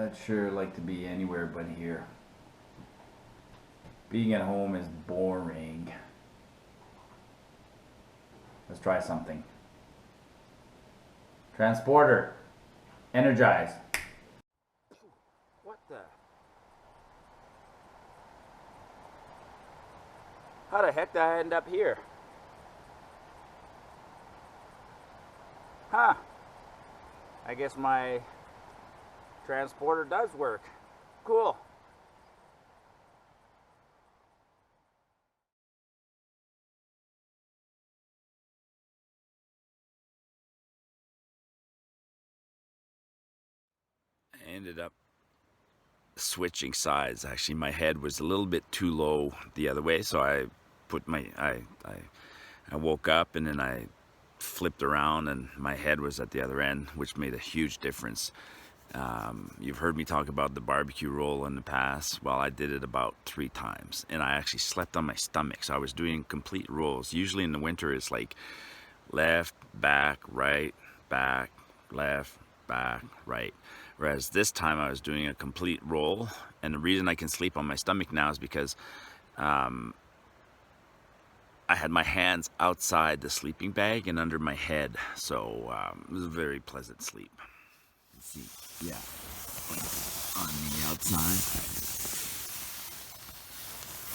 I'd sure like to be anywhere but here. Being at home is boring. Let's try something. Transporter, energize. What the? How the heck did I end up here? Huh. I guess my transporter does work. Cool. I ended up switching sides. Actually, my head was a little bit too low the other way, so I put my I woke up and then I flipped around and my head was at the other end, which made a huge difference. You've heard me talk about the barbecue roll in the past. Well, I did it about 3 times, and I actually slept on my stomach, so I was doing complete rolls. Usually in the winter it's like left, back, right, back, left, back, right. Whereas this time I was doing a complete roll, and the reason I can sleep on my stomach now is because I had my hands outside the sleeping bag and under my head, so it was a very pleasant sleep. Let's see, yeah, on the outside,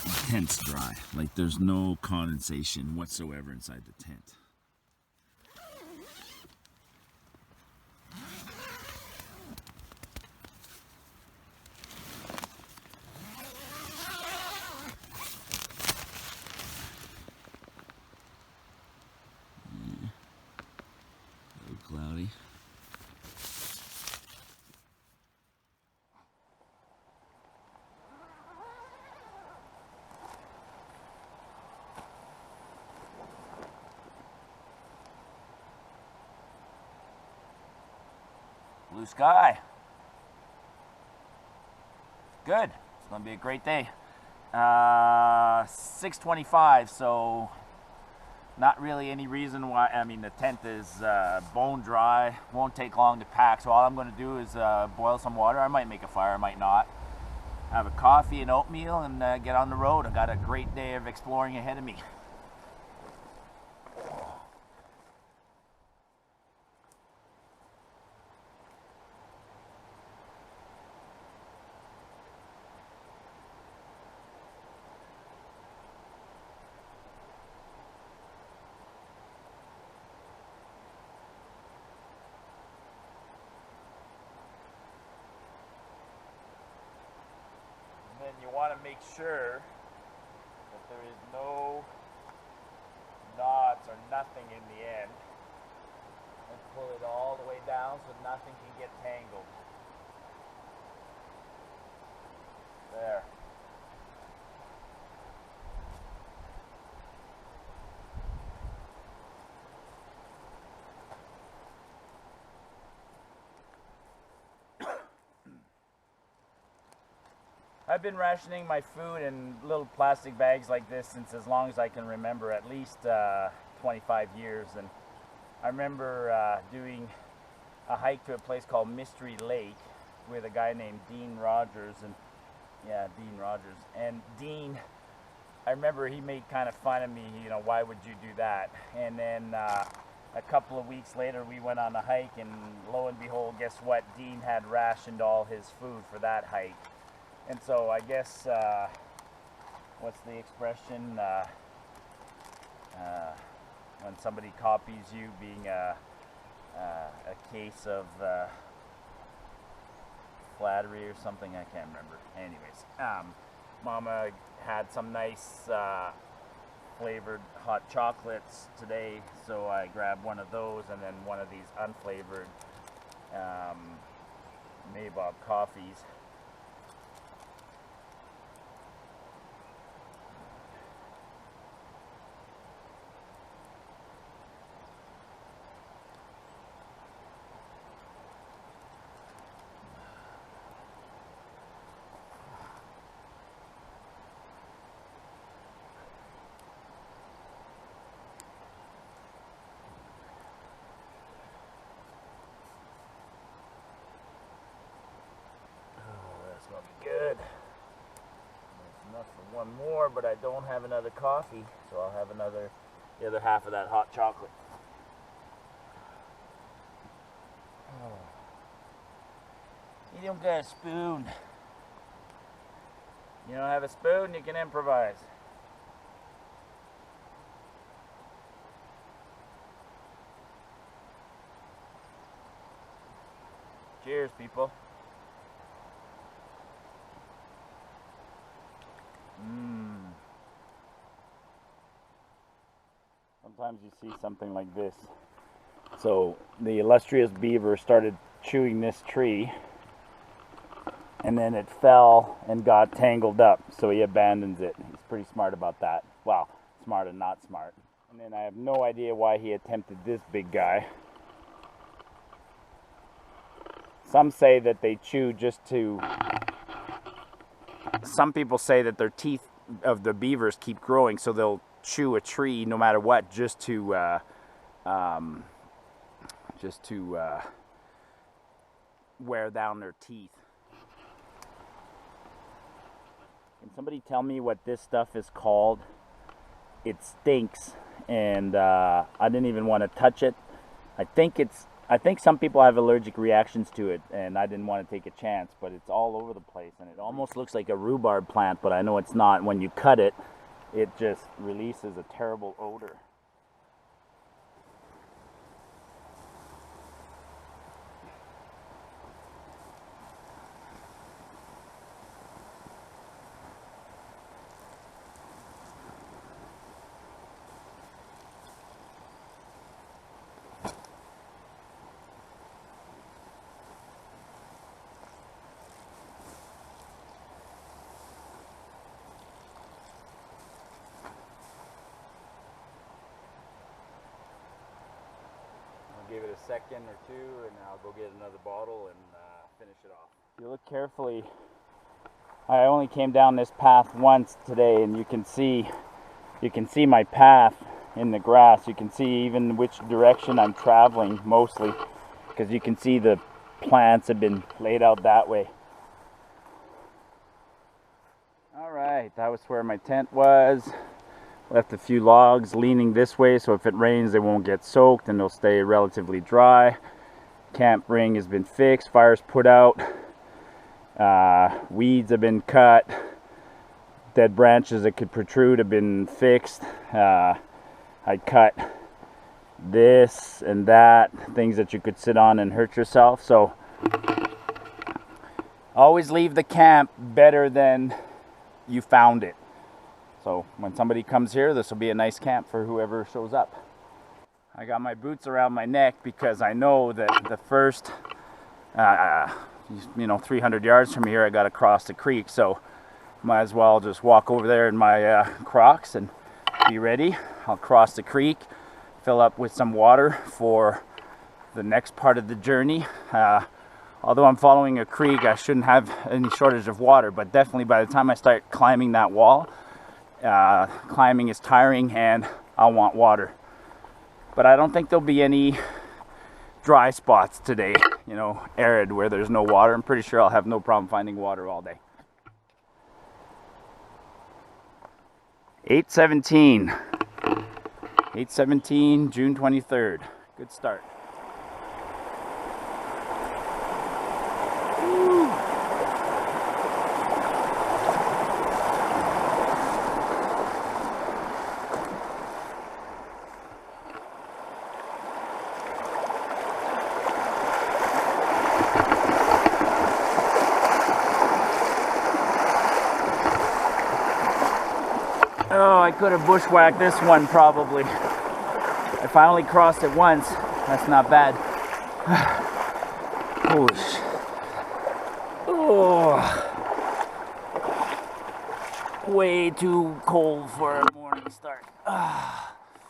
the tent's dry. Like there's no condensation whatsoever inside the tent. Cloudy. Blue sky. Good. It's gonna be a great day. 6:25, so not really any reason why. I mean, the tent is bone dry, won't take long to pack, so all I'm going to do is boil some water. I might make a fire, I might not. Have a coffee and oatmeal and get on the road. I got a great day of exploring ahead of me. You want to make sure that there is no knots or nothing in the end, and pull it all the way down so nothing can get tangled. There. I've been rationing my food in little plastic bags like this since as long as I can remember, at least 25 years. And I remember doing a hike to a place called Mystery Lake with a guy named Dean Rogers. And yeah, Dean Rogers. And Dean, I remember he made kind of fun of me, you know, why would you do that? And then a couple of weeks later we went on a hike, and lo and behold, guess what? Dean had rationed all his food for that hike. And so I guess, what's the expression, when somebody copies you, being a case of flattery or something, I can't remember. Anyways, Mama had some nice flavored hot chocolates today, so I grabbed one of those and then one of these unflavored Nabob coffees. one more, but I don't have another coffee, so I'll have the other half of that hot chocolate. Oh. You don't got a spoon. You don't have a spoon, you can improvise. Cheers, people. Sometimes you see something like this. So the illustrious beaver started chewing this tree, and then it fell and got tangled up, so he abandons it. He's pretty smart about that. Well, smart and not smart. And then I have no idea why he attempted this big guy. Some say that they chew just to... Some people say that their teeth of the beavers keep growing, so they'll chew a tree no matter what, just to wear down their teeth. Can somebody tell me what this stuff is called? It stinks, and I didn't even want to touch it. I think some people have allergic reactions to it, and I didn't want to take a chance, but it's all over the place, and it almost looks like a rhubarb plant, but I know it's not. When you cut it, it just releases a terrible odor. Give it a second or two, and I'll go get another bottle and finish it off. If you look carefully, I only came down this path once today, and you can see my path in the grass. You can see even which direction I'm traveling mostly, because you can see the plants have been laid out that way. All right, that was where my tent was. Left a few logs leaning this way, so if it rains they won't get soaked and they'll stay relatively dry. Camp ring has been fixed, fire's put out, weeds have been cut, dead branches that could protrude have been fixed. I cut this and that, things that you could sit on and hurt yourself. So always leave the camp better than you found it. So when somebody comes here, this will be a nice camp for whoever shows up. I got my boots around my neck because I know that the first, 300 yards from here, I got to cross the creek. So might as well just walk over there in my Crocs and be ready. I'll cross the creek, fill up with some water for the next part of the journey. Although I'm following a creek, I shouldn't have any shortage of water, but definitely by the time I start climbing that wall, climbing is tiring and I'll want water. But I don't think there'll be any dry spots today, arid where there's no water. I'm pretty sure I'll have no problem finding water all day. 8:17, June 23rd. Good start. Oh, I could have bushwhacked this one probably. I finally crossed it once. That's not bad. Oh, way too cold for a morning start.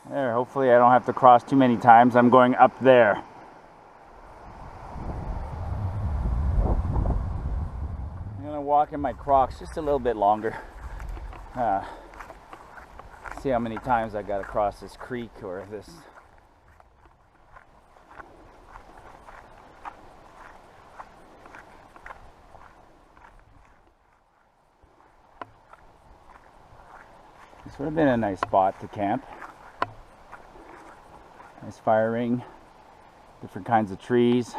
There, hopefully I don't have to cross too many times. I'm going up there. I'm gonna walk in my Crocs just a little bit longer. See how many times I gotta cross this creek or this. This would have been a nice spot to camp. Nice fire ring, different kinds of trees.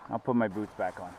I'll put my boots back on.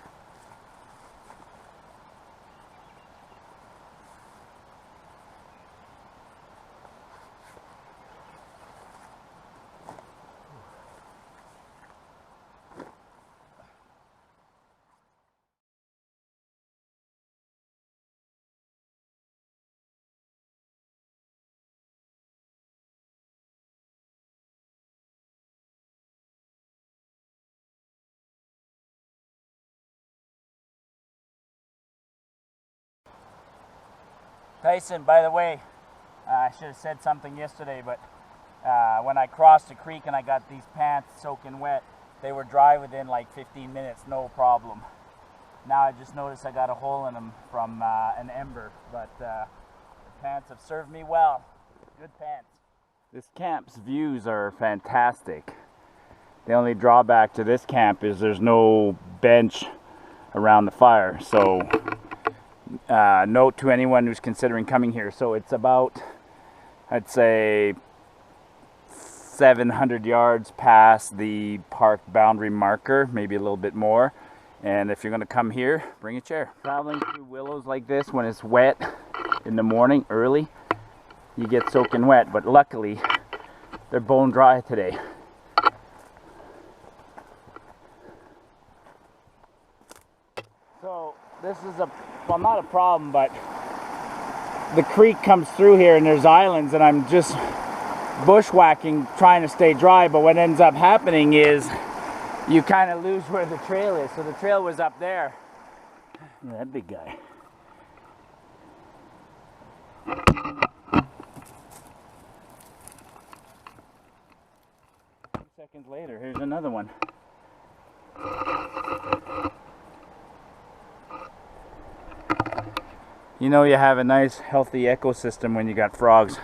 Tyson, by the way, I should have said something yesterday, but when I crossed the creek and I got these pants soaking wet, they were dry within like 15 minutes, no problem. Now I just noticed I got a hole in them from an ember, but the pants have served me well. Good pants. This camp's views are fantastic. The only drawback to this camp is there's no bench around the fire, so note to anyone who's considering coming here. So it's about, I'd say, 700 yards past the park boundary marker, maybe a little bit more. And if you're going to come here, bring a chair. Traveling through willows like this when it's wet in the morning early, you get soaking wet, but luckily they're bone dry today. So this is well, not a problem, but the creek comes through here and there's islands, and I'm just bushwhacking trying to stay dry, but what ends up happening is you kind of lose where the trail is. So the trail was up there. Yeah, that big guy. A few seconds later, here's another one. You know you have a nice healthy ecosystem when you got frogs.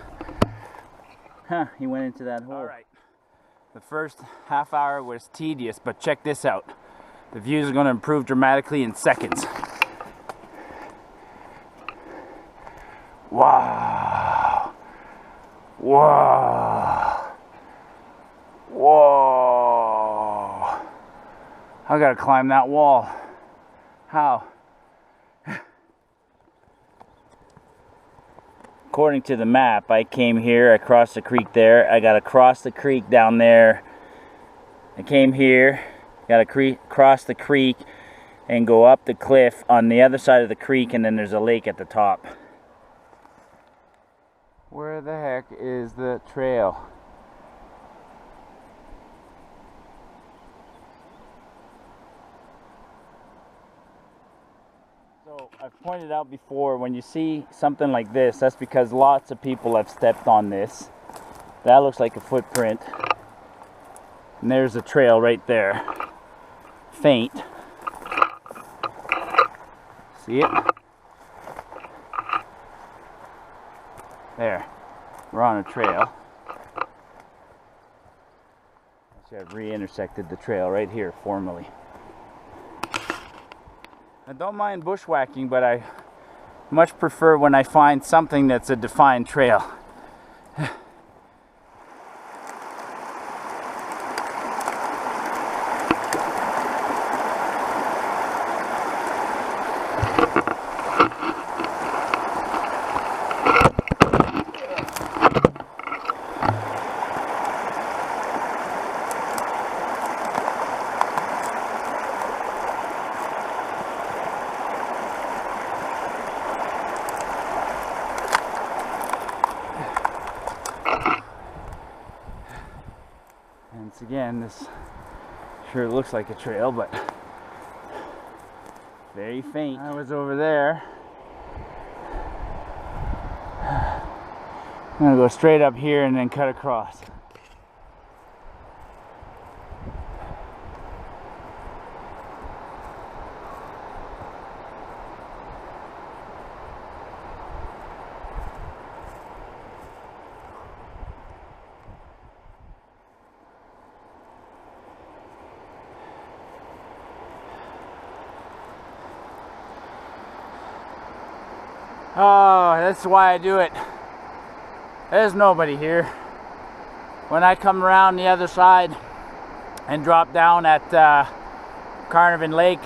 Huh, he went into that hole. All right. The first half hour was tedious, but check this out. The views are going to improve dramatically in seconds. Wow. Whoa. Whoa. I gotta climb that wall. How? According to the map, I came here, I crossed the creek there, I got to cross the creek down there. I came here, got to cross the creek and go up the cliff on the other side of the creek, and then there's a lake at the top. Where the heck is the trail? So I've pointed out before, when you see something like this, that's because lots of people have stepped on this. That looks like a footprint. And there's a trail right there. Faint. See it? There. We're on a trail. Actually, I've re-intersected the trail right here formally. I don't mind bushwhacking, but I much prefer when I find something that's a defined trail. Once again, this sure looks like a trail, but very faint. I was over there. I'm gonna go straight up here and then cut across. Oh, that's why I do it. There's nobody here. When I come around the other side and drop down at Carnarvon Lake,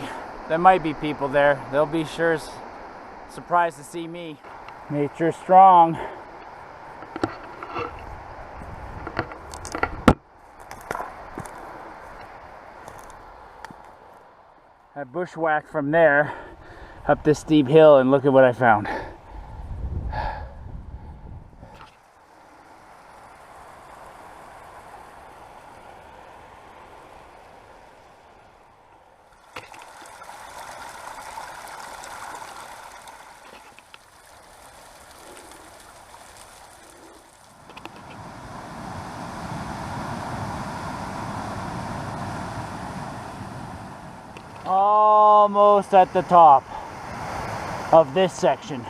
there might be people there. They'll be sure surprised to see me. Nature's strong. I bushwhacked from there up this steep hill, and look at what I found. Almost at the top of this section.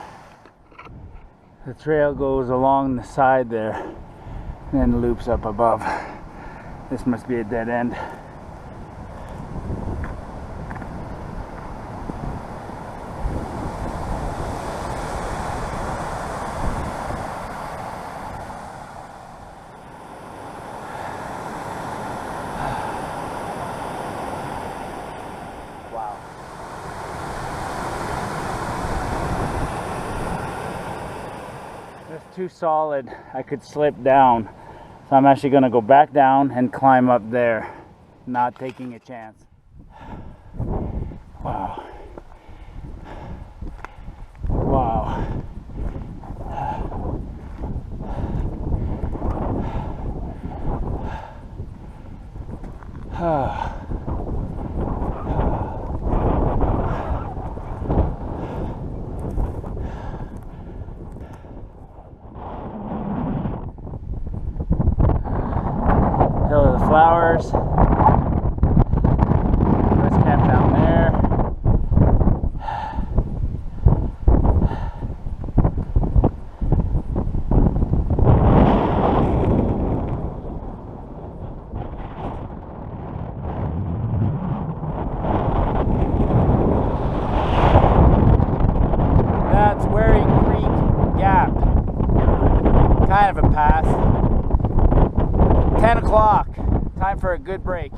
The trail goes along the side there and then loops up above. This must be a dead end. Too solid, I could slip down, so I'm actually going to go back down and climb up there, not taking a chance. Wow. Wow. Flowers. Let's camp down there. That's Waring Creek Gap. Kind of a pass. 10 o'clock. Time for a good break.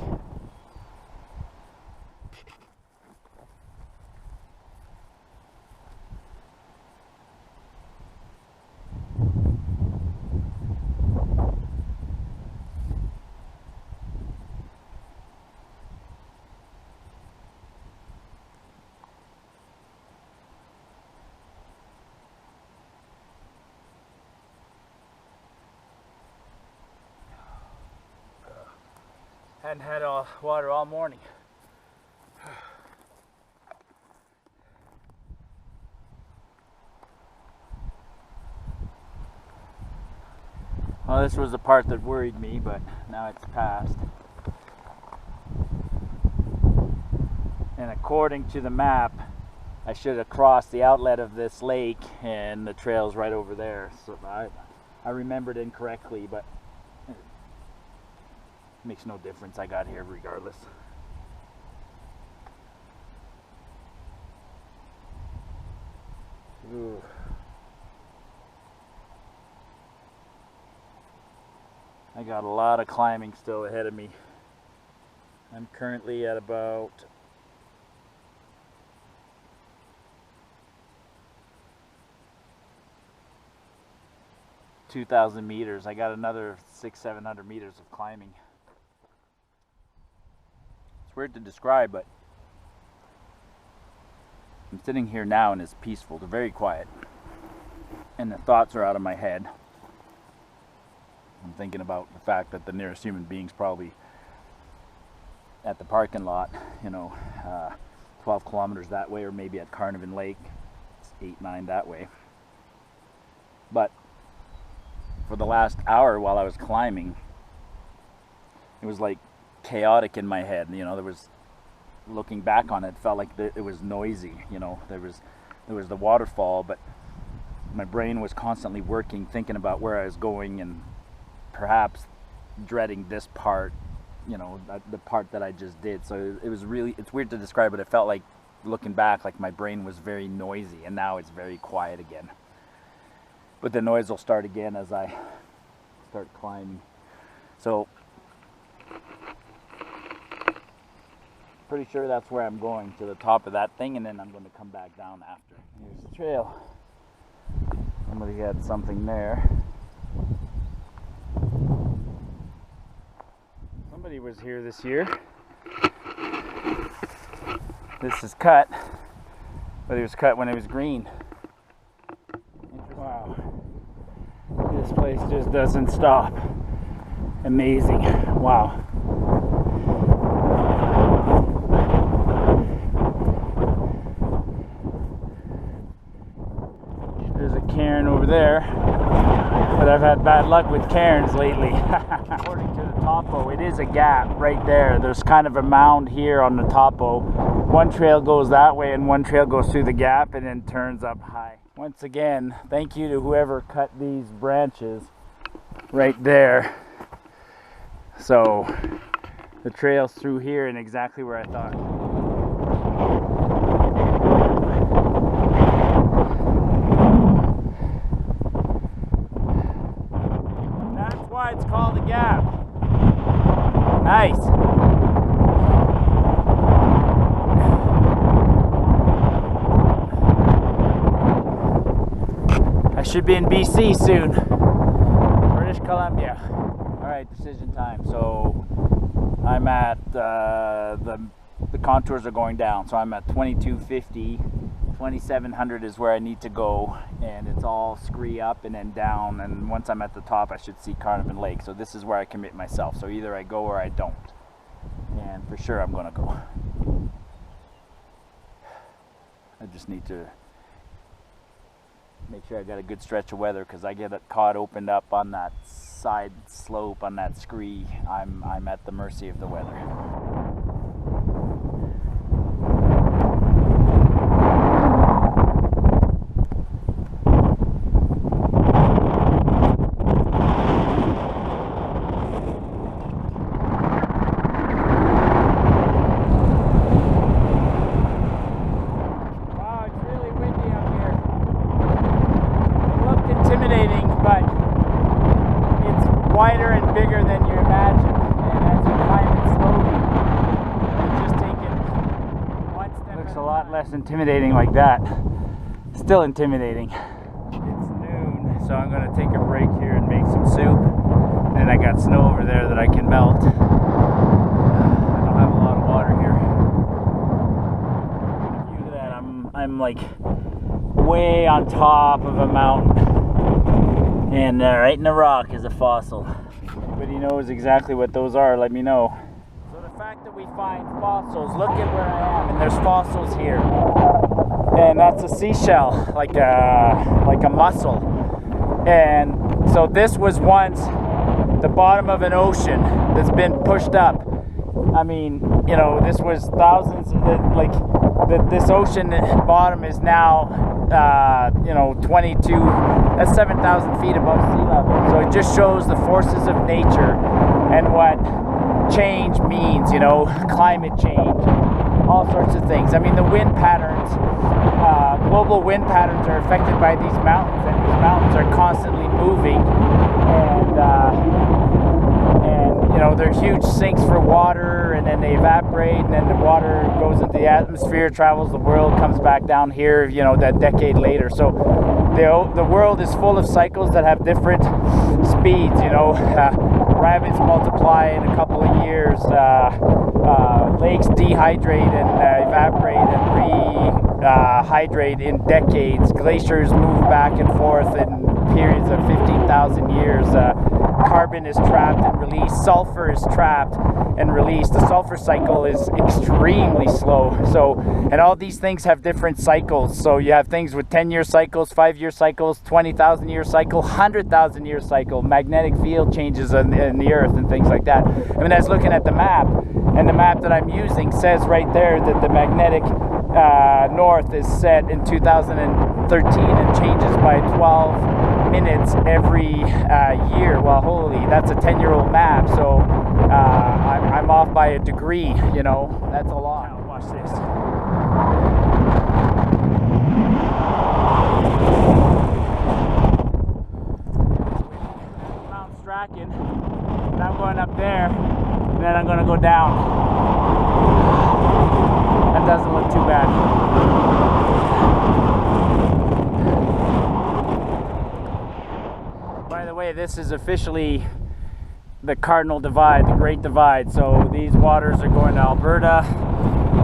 Hadn't had water all morning. Well, this was the part that worried me, but now it's past. And according to the map, I should have crossed the outlet of this lake, and the trail's right over there. So I remembered incorrectly, but makes no difference. I got here regardless. Ooh. I got a lot of climbing still ahead of me. I'm currently at about 2,000 meters. I got another 600-700 meters of climbing. Weird to describe, but I'm sitting here now and it's peaceful. They're very quiet, and the thoughts are out of my head. I'm thinking about the fact that the nearest human being's probably at the parking lot, 12 kilometers that way, or maybe at Carnarvon Lake. It's 8-9 that way. But for the last hour while I was climbing, it was like chaotic in my head. There was, looking back on it, felt like it was noisy. There was the waterfall, but my brain was constantly working, thinking about where I was going, and perhaps dreading this part, the part that I just did. So it was really, it's weird to describe, but it felt like looking back, like my brain was very noisy, and now it's very quiet again. But the noise will start again as I start climbing. So, pretty sure that's where I'm going, to the top of that thing, and then I'm going to come back down after. Here's the trail. Somebody had something there. Somebody was here this year. This is cut, but it was cut when it was green. Wow. This place just doesn't stop. Amazing. Wow. There's a cairn over there, but I've had bad luck with cairns lately. According to the topo, it is a gap right there. There's kind of a mound here on the topo. One trail goes that way and one trail goes through the gap and then turns up high. Once again, thank you to whoever cut these branches right there. So the trail's through here and exactly where I thought. That's why it's called a gap. Nice. I should be in BC soon. British Columbia. Alright, decision time. So I'm at the contours are going down. So I'm at 2250. 2700 is where I need to go, and it's all scree up and then down, and once I'm at the top I should see Carnarvon Lake. So this is where I commit myself. So either I go or I don't. And for sure I'm gonna go. I just need to make sure I got a good stretch of weather, because I get it caught opened up on that side slope, on that scree. I'm at the mercy of the weather. Wider and bigger than you imagine, and as you climb it slowly, you're just taking one step. Looks a lot less intimidating like that. Still intimidating. It's noon, so I'm going to take a break here and make some soup. And I got snow over there that I can melt. I don't have a lot of water here. Look at that, I'm like way on top of a mountain. And right in the rock is a fossil. Anybody knows exactly what those are, let me know. So the fact that we find fossils, look at where I am, and there's fossils here. And that's a seashell, like a mussel. And so this was once the bottom of an ocean that's been pushed up. I mean, you know, this was thousands, this ocean bottom is now, that's 7,000 feet above sea level. So it just shows the forces of nature and what change means, climate change, all sorts of things. I mean, the wind patterns, global wind patterns are affected by these mountains, and these mountains are constantly moving, and they're huge sinks for water, and then they evaporate, and then the water goes into the atmosphere, travels the world, comes back down here, that decade later. So the world is full of cycles that have different speeds. Rabbits multiply in a couple of years, lakes dehydrate and evaporate and rehydrate in decades, glaciers move back and forth in periods of 15,000 years. Carbon is trapped and released, sulfur is trapped and released. The sulfur cycle is extremely slow. So, and all these things have different cycles. So you have things with 10-year cycles, 5-year cycles, 20,000 year cycle, 100,000 year cycle, magnetic field changes in the earth and things like that. I mean, I was looking at the map, and the map that I'm using says right there that the magnetic north is set in 2013 and changes by 12 minutes every year. Well, holy, that's a 10-year-old map, so I'm off by a degree, that's a lot. Now, watch this. Strachan, and I'm going up there, and then I'm going to go down. That doesn't look too bad. By the way, this is officially the Continental Divide, the Great Divide. So these waters are going to Alberta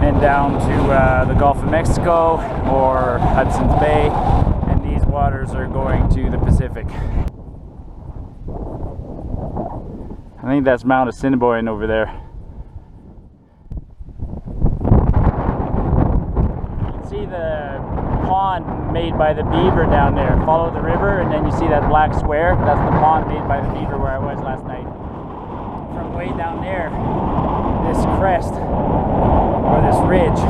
and down to the Gulf of Mexico or Hudson's Bay, and these waters are going to the Pacific. I think that's Mount Assiniboine over there. You can see the pond made by the beaver down there. Follow the river and then you see that black square. That's the pond made by the beaver where I was last night. From way down there, this crest or this ridge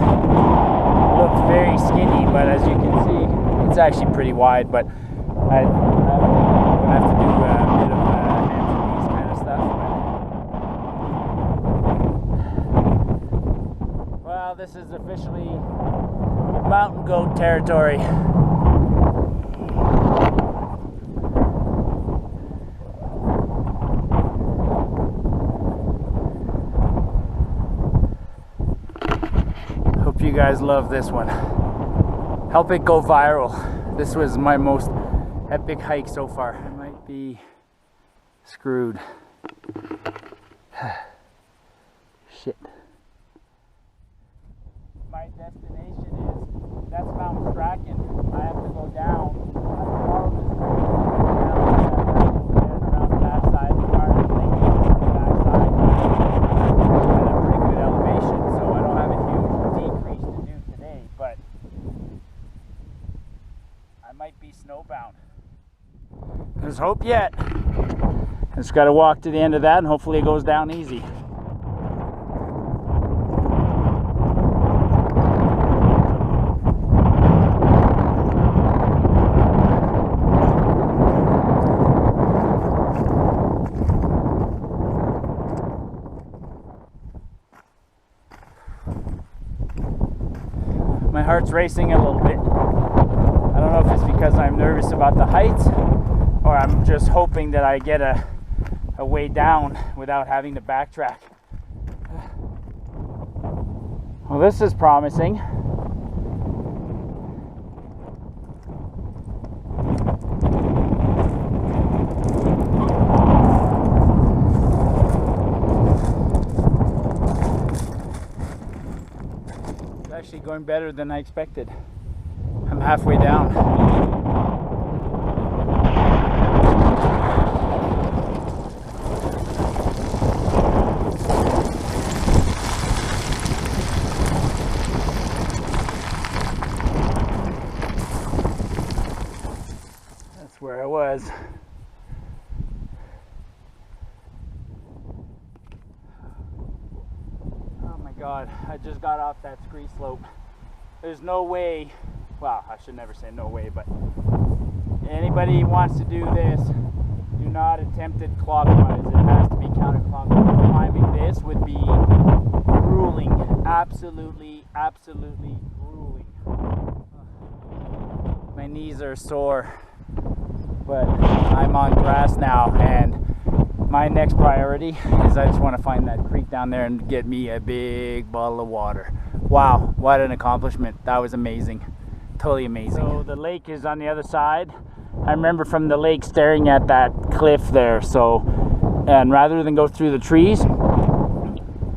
looks very skinny, but as you can see, it's actually pretty wide. But I would have to do a bit of hands and knees kind of stuff. But, well, this is officially mountain goat territory. Hope you guys love this one. Help it go viral. This was my most epic hike so far. I might be screwed. Shit. My destination is, that's Mount Strachan. I have to go down. I follow this road down around the backside of the Carnarvon Lake, on the backside. At a pretty good elevation, so I don't have a huge decrease to do today, but I might be snowbound. There's hope yet. I just got to walk to the end of that and hopefully it goes down easy. My heart's racing a little bit. I don't know if it's because I'm nervous about the heights or I'm just hoping that I get a way down without having to backtrack. Well, this is promising. It's actually going better than I expected. I'm halfway down. That's where I was. Oh my God, I just got off that scree slope. There's no way, well, I should never say no way, but anybody who wants to do this, do not attempt it clockwise. It has to be counterclockwise. Climbing this would be grueling. Absolutely, absolutely grueling. My knees are sore, but I'm on grass now, and my next priority is I just want to find that creek down there and get me a big bottle of water. Wow, what an accomplishment. That was amazing. Totally amazing. So the lake is on the other side. I remember from the lake staring at that cliff there. So, and rather than go through the trees,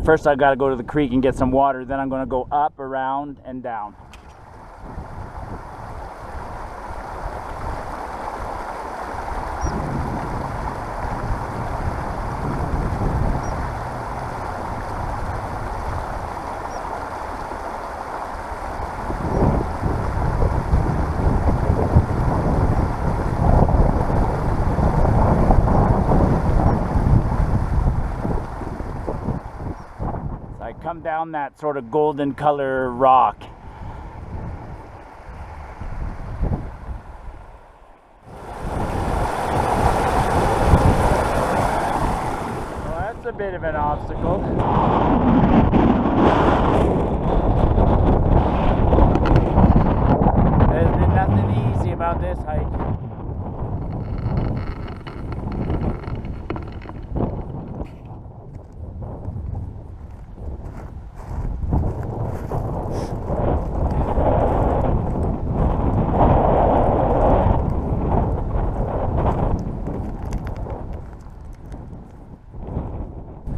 first I've got to go to the creek and get some water. Then I'm going to go up, around, and down. Come down that sort of golden color rock. Well, that's a bit of an obstacle. There's been nothing easy about this hike.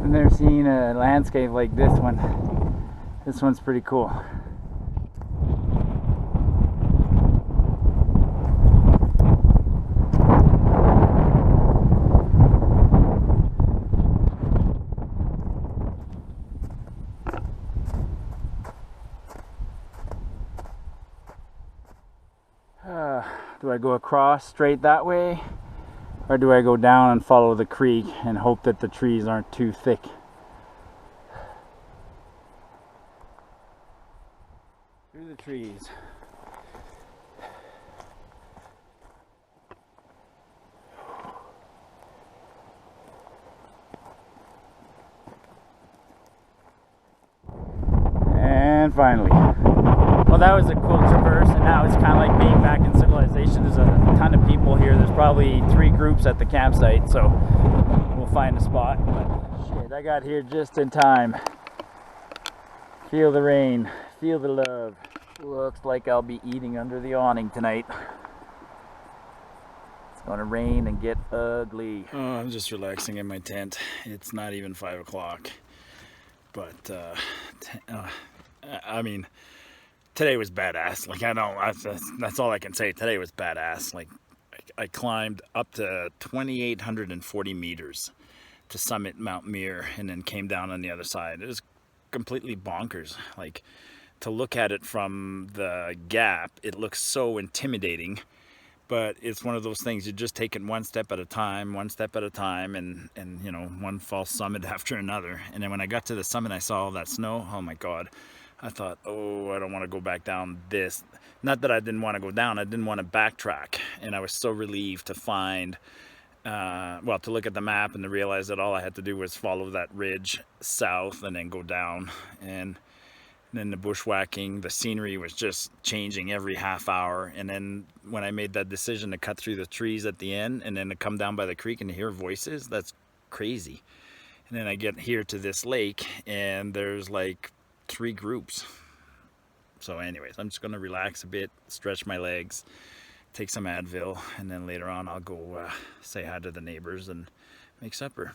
I've never seen a landscape like this one. This one's pretty cool. Do I go across straight that way, or do I go down and follow the creek and hope that the trees aren't too thick? Through the trees. And finally. Well, that was a cool traverse, and now it's kind of like being back in civilization. There's a ton of people here. There's probably 3 groups at the campsite, so we'll find a spot. But shit, I got here just in time. Feel the rain, feel the love. Looks like I'll be eating under the awning tonight. It's gonna rain and get ugly. Oh, I'm just relaxing in my tent. It's not even 5 o'clock, but I mean, today was badass. Like, I don't, that's all I can say. Today was badass. Like, I climbed up to 2,840 meters to summit Mount Muir, and then came down on the other side. It was completely bonkers. Like, to look at it from the gap, it looks so intimidating, but it's one of those things, you just take it one step at a time, and you know, one false summit after another. And then when I got to the summit, I saw all that snow. Oh my God. I thought, oh, I don't want to go back down this. Not that I didn't want to go down, I didn't want to backtrack. And I was so relieved to find, well, to look at the map and to realize that all I had to do was follow that ridge south and then go down. And then the bushwhacking, the scenery was just changing every half hour. And then when I made that decision to cut through the trees at the end and then to come down by the creek and to hear voices, that's crazy. And then I get here to this lake and there's like 3 groups. So anyways, I'm just going to relax a bit, stretch my legs, take some Advil, and then later on I'll go say hi to the neighbors and make supper.